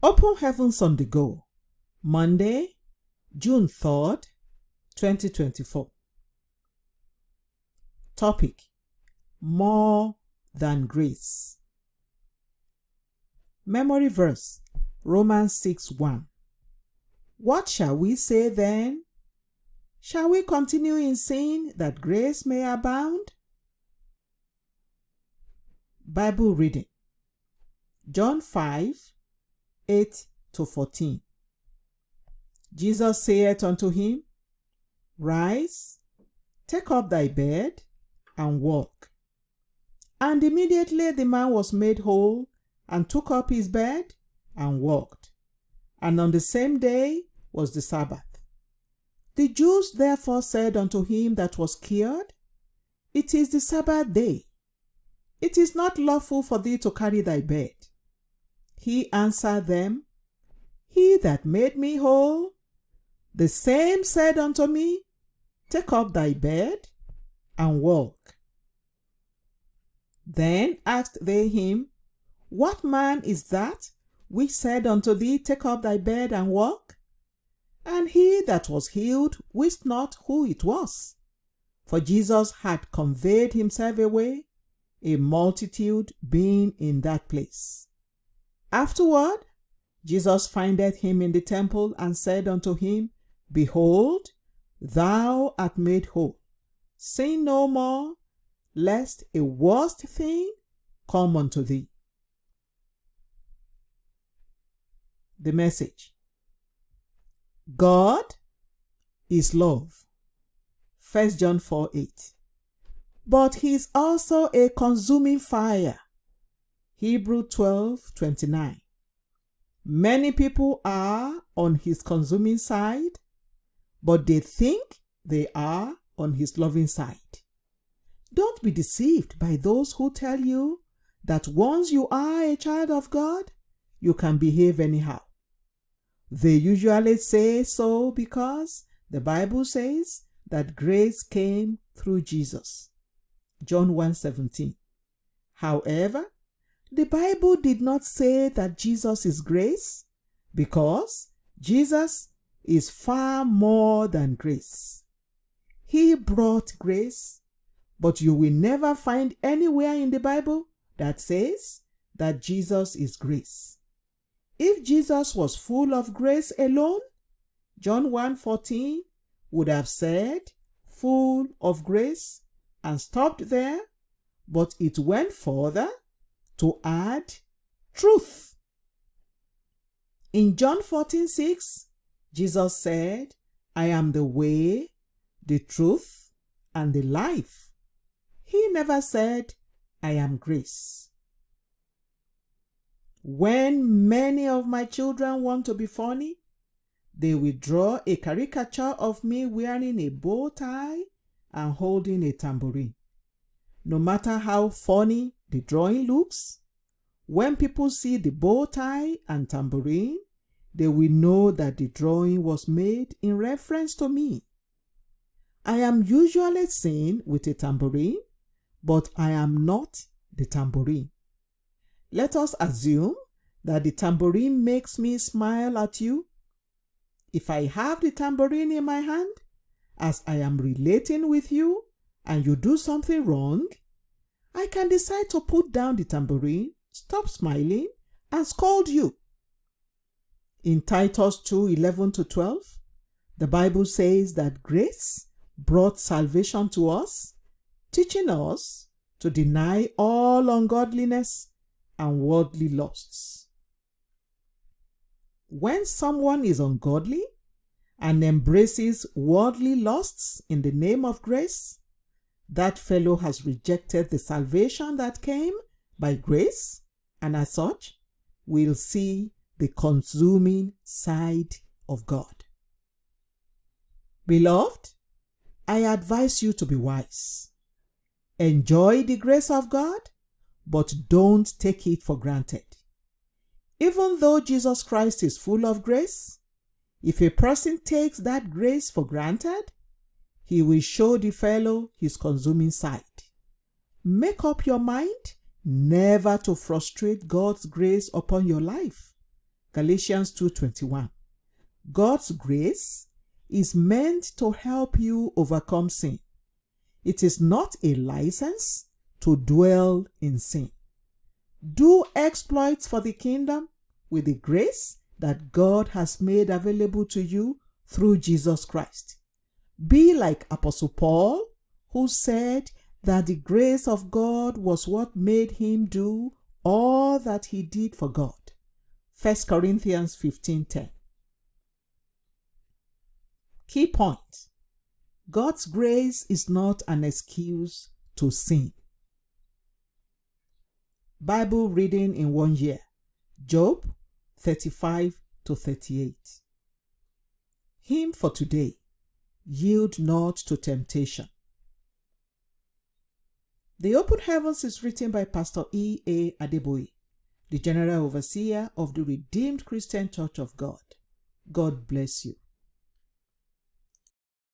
Open Heavens on the Go, Monday, June 3rd, 2024. Topic: More than grace. Memory verse: Romans 6:1. What shall we say then? Shall we continue in sin that grace may abound? Bible reading: John 5:8-14. Jesus saith unto him, Rise, take up thy bed, and walk. And immediately the man was made whole, and took up his bed, and walked. And on the same day was the Sabbath. The Jews therefore said unto him that was cured, It is the Sabbath day. It is not lawful for thee to carry thy bed. He answered them, He that made me whole, the same said unto me, Take up thy bed, and walk. Then asked they him, What man is that which said unto thee, Take up thy bed, and walk? And he that was healed wist not who it was, for Jesus had conveyed himself away, a multitude being in that place. Afterward, Jesus findeth him in the temple, and said unto him, Behold, thou art made whole. Sin no more, lest a worse thing come unto thee. The message: God is love. 1 John 4:8. But he is also a consuming fire. Hebrews 12:29. Many people are on his consuming side, but they think they are on his loving side. Don't be deceived by those who tell you that once you are a child of God, you can behave anyhow. They usually say so because the Bible says that grace came through Jesus. John 1:17. However, the Bible did not say that Jesus is grace, because Jesus is far more than grace. He brought grace, but you will never find anywhere in the Bible that says that Jesus is grace. If Jesus was full of grace alone, John 1:14 would have said full of grace and stopped there, but it went further to add truth. In John 14:6, Jesus said, I am the way, the truth, and the life. He never said, I am grace. When many of my children want to be funny, they will draw a caricature of me wearing a bow tie and holding a tambourine. No matter how funny the drawing looks, when people see the bow tie and tambourine, they will know that the drawing was made in reference to me. I am usually seen with a tambourine, but I am not the tambourine. Let us assume that the tambourine makes me smile at you. If I have the tambourine in my hand, as I am relating with you, and you do something wrong, I can decide to put down the tambourine, stop smiling, and scold you. In Titus 2:11-12, the Bible says that grace brought salvation to us, teaching us to deny all ungodliness and worldly lusts. When someone is ungodly and embraces worldly lusts in the name of grace, that fellow has rejected the salvation that came by grace, and as such, will see the consuming side of God. Beloved, I advise you to be wise. Enjoy the grace of God, but don't take it for granted. Even though Jesus Christ is full of grace, if a person takes that grace for granted, he will show the fellow his consuming side. Make up your mind never to frustrate God's grace upon your life. Galatians 2:21. God's grace is meant to help you overcome sin. It is not a license to dwell in sin. Do exploits for the kingdom with the grace that God has made available to you through Jesus Christ. Be like Apostle Paul, who said that the grace of God was what made him do all that he did for God. 1 Corinthians 15:10. Key point: God's grace is not an excuse to sin. Bible reading in 1 year: Job 35-38. Hymn for today: Yield not to temptation. The Open Heavens is written by Pastor E.A. Adeboye, the General Overseer of the Redeemed Christian Church of God. God bless you.